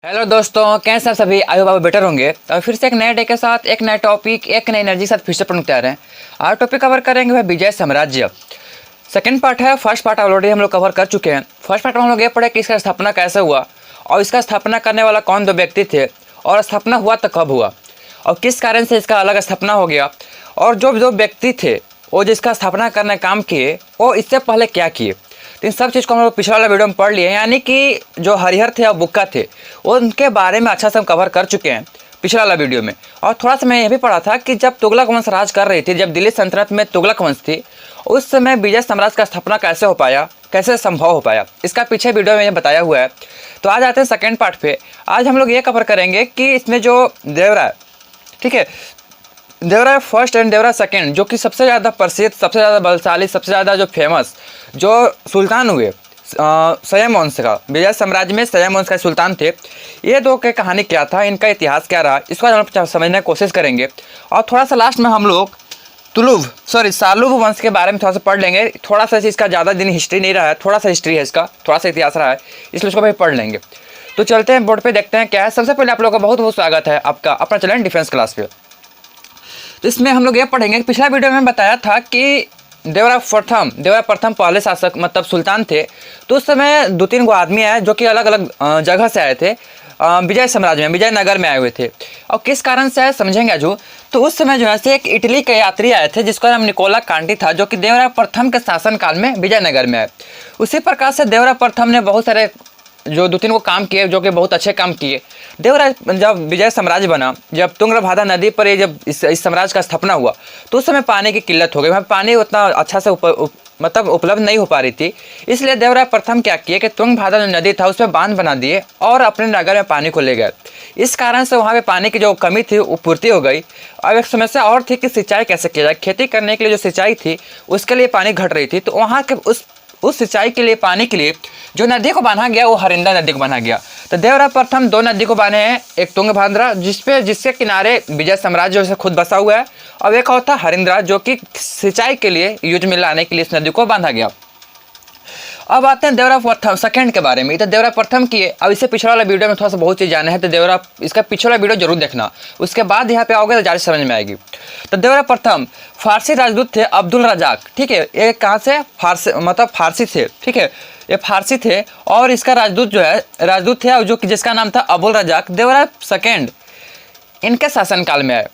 Hello दोस्तों, कैसे हैं सभी। आई होप आप बेटर होंगे। तो फिर से एक नए डे के साथ एक नया टॉपिक एक नई एनर्जी के साथ फिर से पढ़ने तैयार हैं। आज टॉपिक कवर करेंगे वह विजय साम्राज्य। सेकंड पार्ट है। फर्स्ट पार्ट ऑलरेडी हम लोग कवर कर चुके हैं। फर्स्ट पार्ट में हम लोग ये पढ़े कि इसका स्थापना कैसे हुआ और इसका स्थापना करने वाला कौन दो व्यक्ति थे और स्थापना हुआ तो कब हुआ और किस कारण से इसका अलग स्थापना हो गया और जो दो व्यक्ति थे वो जिसका स्थापना करने काम किए वो इससे पहले क्या किए। तो इन सब चीज़ को हम लोग पिछले वाला वीडियो में पढ़ लिए, यानी कि जो हरिहर थे और बुक्का थे उनके बारे में अच्छा से हम कवर कर चुके हैं पिछले वाला वीडियो में। और थोड़ा सा मैं यह भी पढ़ा था कि जब तुगलक वंश राज कर रही थी, जब दिल्ली सल्तनत में तुगलक वंश थी, उस समय विजय साम्राज्य का स्थापना कैसे हो पाया, कैसे संभव हो पाया, इसका पीछे वीडियो में बताया हुआ है। तो आज आते हैं सेकेंड पार्ट पे। आज हम लोग ये कवर करेंगे कि इसमें जो देवराय, ठीक है, Devaraya first and Devaraya second, जो कि सबसे ज़्यादा प्रसिद्ध, सबसे ज़्यादा बलशाली, सबसे ज़्यादा जो फेमस जो सुल्तान हुए सयम वंश का, विजय साम्राज्य में सयम वंश का सुल्तान थे। ये दो की कहानी क्या था, इनका इतिहास क्या रहा, इसको हम लोग समझने की कोशिश करेंगे। और थोड़ा सा लास्ट में हम लोग सालुब वंश के बारे में थोड़ा सा पढ़ लेंगे। थोड़ा सा इसका ज़्यादा दिन हिस्ट्री नहीं रहा है, थोड़ा सा हिस्ट्री है इसका, थोड़ा सा इतिहास रहा है, इसलिए उसको भी पढ़ लेंगे। तो चलते हैं बोर्ड पे, देखते हैं क्या है। सबसे पहले आप लोगों का बहुत बहुत स्वागत है आपका अपना चैनल डिफेंस क्लास पे। तो इसमें हम लोग ये पढ़ेंगे, पिछला वीडियो में बताया था कि देवराय प्रथम पहले शासक मतलब सुल्तान थे। तो उस समय दो तीन गो आदमी आए जो कि अलग अलग जगह से आए थे, विजय साम्राज्य में, विजयनगर में आए हुए थे। और किस कारण से आए समझेंगे जो। तो उस समय जो है से एक इटली के यात्री आए थे जिसका नाम निकोला कांटी था, जो कि देवराय प्रथम के शासनकाल में विजयनगर में आए। उसी प्रकार से देवराय प्रथम ने बहुत सारे जो दो तीन को काम किए जो कि बहुत अच्छे काम किए। देवराय जब विजय साम्राज्य बना, जब तुंगभद्रा नदी पर ये जब इस साम्राज्य का स्थापना हुआ तो उस समय पानी की किल्लत हो गई, वहाँ पानी उतना अच्छा से मतलब उपलब्ध नहीं हो पा रही थी। इसलिए देवराय प्रथम क्या किए कि तुंगभद्रा जो नदी था उस पर बांध बना दिए और अपने नगर में पानी को ले गए। इस कारण से वहाँ पे पानी की जो कमी थी वो पूर्ति हो गई। अब एक समस्या और थी कि सिंचाई कैसे किया जाए। खेती करने के लिए जो सिंचाई थी उसके लिए पानी घट रही थी, तो वहाँ के उस सिंचाई के लिए, पानी के लिए जो नदी को बांधा गया वो हरिंदा नदी को बांधा गया। तो देवराय प्रथम दो नदी को बांधे हैं, एक तुंगभद्रा जिसके किनारे विजय साम्राज्य से खुद बसा हुआ है, और एक और था हरिंद्रा जो कि सिंचाई के लिए यूज में लाने के लिए इस नदी को बांधा गया। अब आते हैं देवराय प्रथम सेकंड के बारे में। तो देवराय प्रथम की अब इससे पिछले वाला वीडियो में थोड़ा सा बहुत चीज़ जाने हैं, तो देवराय इसका पिछले वाला वीडियो जरूर देखना, उसके बाद यहाँ पे आओगे तो ज़्यादा समझ में आएगी। तो देवराय प्रथम फारसी राजदूत थे अब्दुल रजाक, ठीक है, ये कहाँ से फारसी थे, ठीक है, ये फारसी थे। और इसका राजदूत थे जो कि जिसका नाम था अबुल रजाक। देवराय सेकेंड इनके शासनकाल में आए,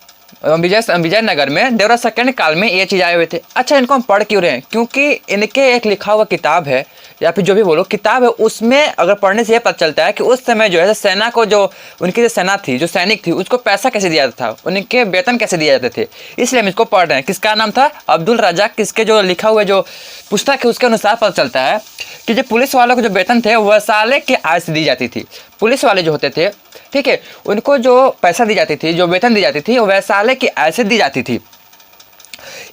विजयनगर में देवराय सेकंड काल में ये चीज़ आए हुए थे। अच्छा, इनको हम पढ़ क्यों रहे हैं? क्योंकि इनके एक लिखा हुआ किताब है या फिर जो भी बोलो किताब है, उसमें अगर पढ़ने से ये पता चलता है कि उस समय जो है सेना को, जो उनकी जो सेना थी, जो सैनिक थी, उसको पैसा कैसे दिया जाता था, उनके वेतन कैसे दिए जाते थे। इसलिए हम इसको पढ़ रहे हैं। किसका नाम था? अब्दुल रजाक। किसके जो लिखा हुआ जो पुस्तक है उसके अनुसार पता चलता है कि जो पुलिस वालों को जो वेतन थे वह साले की आय से दी जाती थी। पुलिस वाले जो होते थे, ठीक है, उनको जो पैसा दी जाती थी, जो वेतन दी जाती थी, वो वैसाले की आय से दी जाती थी।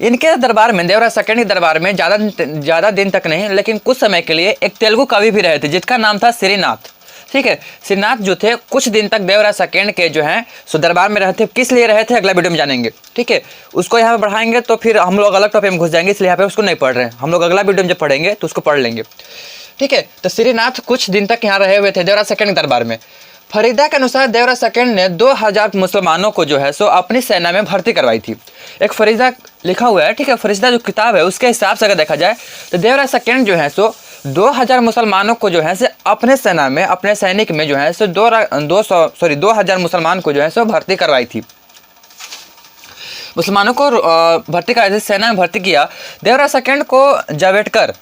इनके दरबार में, देवराय सेकंड के दरबार में ज़्यादा दिन तक नहीं लेकिन कुछ समय के लिए एक तेलुगु कवि भी रहे थे जिसका नाम था श्रीनाथ, ठीक है। श्रीनाथ जो थे कुछ दिन तक देवराय सेकंड के जो हैं सो दरबार में रहे थे। किस लिए रहे थे अगला वीडियो में जानेंगे, ठीक है। उसको यहाँ पे बढ़ाएंगे तो फिर हम लोग अलग टॉपिक में घुस जाएंगे, इसलिए यहाँ पे उसको नहीं पढ़ रहे हैं। हम लोग अगला वीडियो में जब पढ़ेंगे तो उसको पढ़ लेंगे, ठीक है। तो श्रीनाथ कुछ दिन तक यहाँ रहे हुए थे देवराय सेकंड के दरबार में। फरीदा के अनुसार देवराय सेकंड ने 2000 मुसलमानों को जो है सो अपनी सेना में भर्ती करवाई थी। एक फरीदा लिखा हुआ है, ठीक है, फरीदा जो किताब है उसके हिसाब से अगर देखा जाए तो देवराय सेकंड जो है सो 2000 मुसलमानों को जो है से अपने सेना में, अपने सैनिक में जो है सो 2000 मुसलमान को जो है सो भर्ती करवाई थी। मुसलमानों को भर्ती कराई थी, सेना में भर्ती किया। देवराय सेकंड को जगवेडकर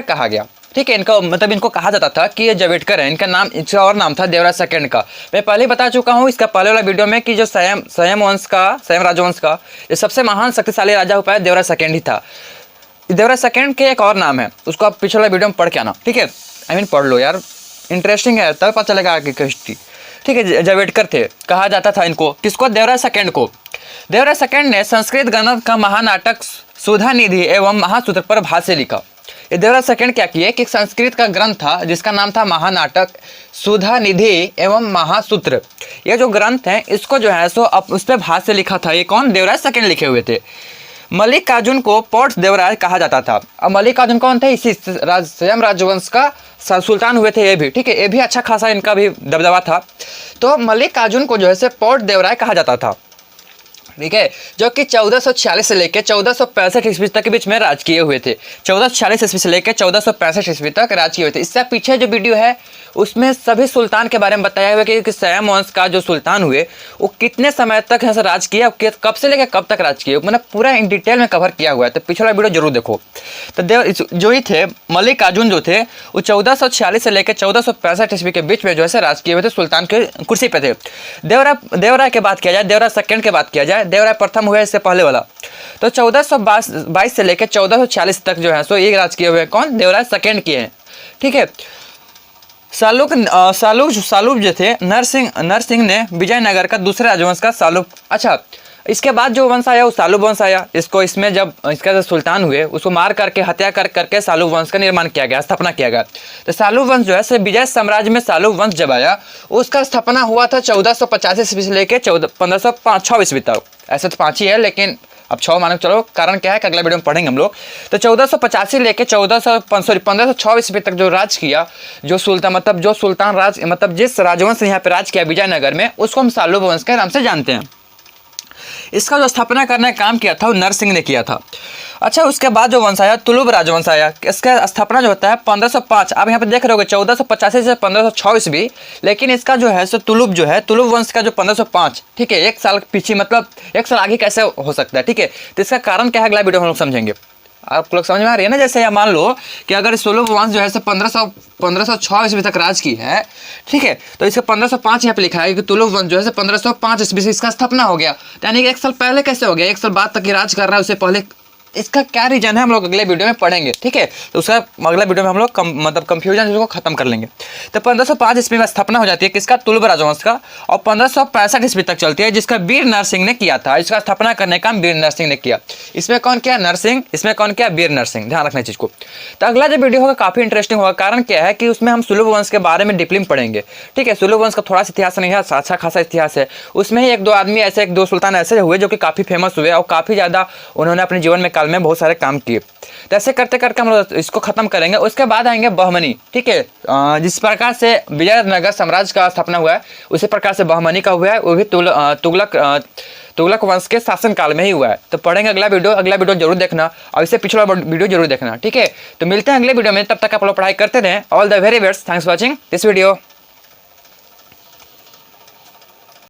कहा गया, ठीक है। इनका मतलब इनको कहा जाता था कि ये जवेडकर है, इनका नाम, इसका और नाम था देवराय सेकंड का। मैं पहले ही बता चुका हूँ इसका पहले वाला वीडियो में कि जो सयम राजवंश का जो सबसे महान शक्तिशाली राजा हो पाया देवराय सेकंड ही था। देवराय सेकंड के एक और नाम है, उसको आप पिछले वाला वीडियो में पढ़ के आना, ठीक है। पढ़ लो यार, इंटरेस्टिंग है, तब पता चलेगा आगे की हिस्ट्री, ठीक है। जवेडकर थे, कहा जाता था इनको। किसको? देवराय सेकंड को। देवराय सेकंड ने संस्कृत गणित का महानाटक सुधा निधि एवं महासूत्र पर भाष्य लिखा। ये देवराय सेकंड क्या किए कि संस्कृत का ग्रंथ था जिसका नाम था महानाटक सुधा निधि एवं महासूत्र। ये जो ग्रंथ है इसको जो है सो उस पर भाष्य लिखा था। ये कौन? देवराय सेकंड लिखे हुए थे। मल्लिकार्जुन को पोर्ट देवराय कहा जाता था। अब मल्लिकार्जुन कौन थे? इसी सयम राजवंश का सुल्तान हुए थे ये भी, ठीक है, ये भी अच्छा खासा इनका भी दबदबा था। तो मल्लिकार्जुन को जो है पोर्ट देवराय कहा जाता था, ठीक है, जो कि 1446 से लेकर 1465 ईस्वी तक के बीच में राज किए हुए थे। 1446 ईस्वी से लेकर 1465 ईस्वी तक राज किए हुए थे। इससे पीछे जो वीडियो है उसमें सभी सुल्तान के बारे में बताया हुआ है कि सयम वंश का जो सुल्तान हुए वो कितने समय तक यहाँ से राज किया, कब से लेकर कब तक राज किए, मैंने पूरा इन डिटेल में कवर किया हुआ है, तो पिछला वीडियो जरूर देखो। तो जो ही थे मल्लिकार्जुन जो थे वो 1446 से लेकर 1465 ईस्वी के बीच में जो है राज किए हुए थे, सुल्तान के कुर्सी पे थे। देवराय की बात किया जाए, देवराय सेकंड की बात किया जाए, देवराय प्रथम हुए इससे पहले वाला, तो 1422 से लेकर 1440 तक जो है सो एक राज किए हुए हैं। कौन? देवराय सेकंड किए हैं, ठीक है। सालुब जो थे नरसिंह ने विजयनगर का दूसरे राजवंश का सालुब। अच्छा, इसके बाद जो वंश आया वो सालुब वंश आया। इसमें जब इसका जो सुल्तान हुए उसको मार करके हत्या करके सालुब वंश का निर्माण किया गया, स्थापना किया गया। तो सालुब वंश जो है विजय साम्राज्य में सालुब वंश जब आया उसका स्थापना हुआ था 1485 ईस्वी से लेकर 1506 ईस्वी तक। ऐसे तो 5 ही है लेकिन अब 6 मानो चलो, कारण क्या है कि अगला वीडियो में पढ़ेंगे हम लोग। तो 1485 लेके 1506 ईस्वी तक जो राज किया, जो सुल्तान राज मतलब जिस राजवंश ने यहाँ पे राज किया विजयनगर में, उसको हम सालुब वंश के नाम से जानते हैं। इसका जो स्थापना करने का काम किया था वो नरसिंह ने किया था। अच्छा, उसके बाद जो वंश आया तुलुब राजवंश आया। इसका स्थापना जो होता है 1505। आप यहाँ पे देख रहे होगे 1485 से 1506 ईस्वी, लेकिन इसका जो है सो तुलुब वंश का जो 1505, ठीक है, 1 साल पीछे मतलब 1 साल आगे कैसे हो सकता है, ठीक है। तो इसका कारण क्या है अगला वीडियो हम लोग समझेंगे। आप लोग समझ में आ रही है ना? जैसे मान लो कि अगर तुलुब वंश जो है 1506 ईस्वी तक राज की है, ठीक है, तो इसका 1505 यहाँ पे लिखा है कि तुलुब वंश जो है 1505 ईस्वी से इसका स्थापना हो गया। यानी कि 1 साल पहले कैसे हो गया? 1 साल बाद तक राज कर रहा है, उससे पहले इसका क्या रीजन है हम लोग अगले वीडियो में पढ़ेंगे, ठीक है। तो उसका अगला वीडियो में हम लोग मतलब कंफ्यूजन को खत्म कर लेंगे। तो 1505 ईस्वी में स्थापना हो जाती है किसका? तुलुब राजवंश का, और 1565 ईस्वी तक चलती है, जिसका वीर नरसिंह ने किया था। इसका स्थापना करने का वीर नरसिंह ने किया। इसमें कौन किया? नरसिंह। इसमें कौन किया? वीर नरसिंह। ध्यान रखना चीज को। तो अगला जो वीडियो होगा काफी इंटरेस्टिंग होगा। कारण क्या है कि उसमें हम तुलुब वंश के बारे में डीपली पढ़ेंगे, ठीक है। तुलुब वंश का थोड़ा सा इतिहास नहीं है, अच्छा खासा इतिहास है। उसमें ही 1-2 आदमी ऐसे 1-2 सुल्तान ऐसे हुए जो कि काफी फेमस हुए और काफी ज्यादा उन्होंने अपने जीवन में काल में बहुत सारे काम किए। तो ऐसे करते करके हम लोग इसको खत्म करेंगे। उसके बाद आएंगे बहमनी, ठीक है। जिस प्रकार से विजयनगर साम्राज्य का स्थापना हुआ है उसी प्रकार से बहमनी का हुआ है, वो भी तुगलक वंश के शासन काल में ही हुआ है। तो पढ़ेंगे अगला वीडियो जरूर देखना, और इससे पिछला वीडियो जरूर देखना, ठीक है। तो मिलते हैं अगले वीडियो में, तब तक आप लोग पढ़ाई करते रहें। All the very best, thanks for watching this video.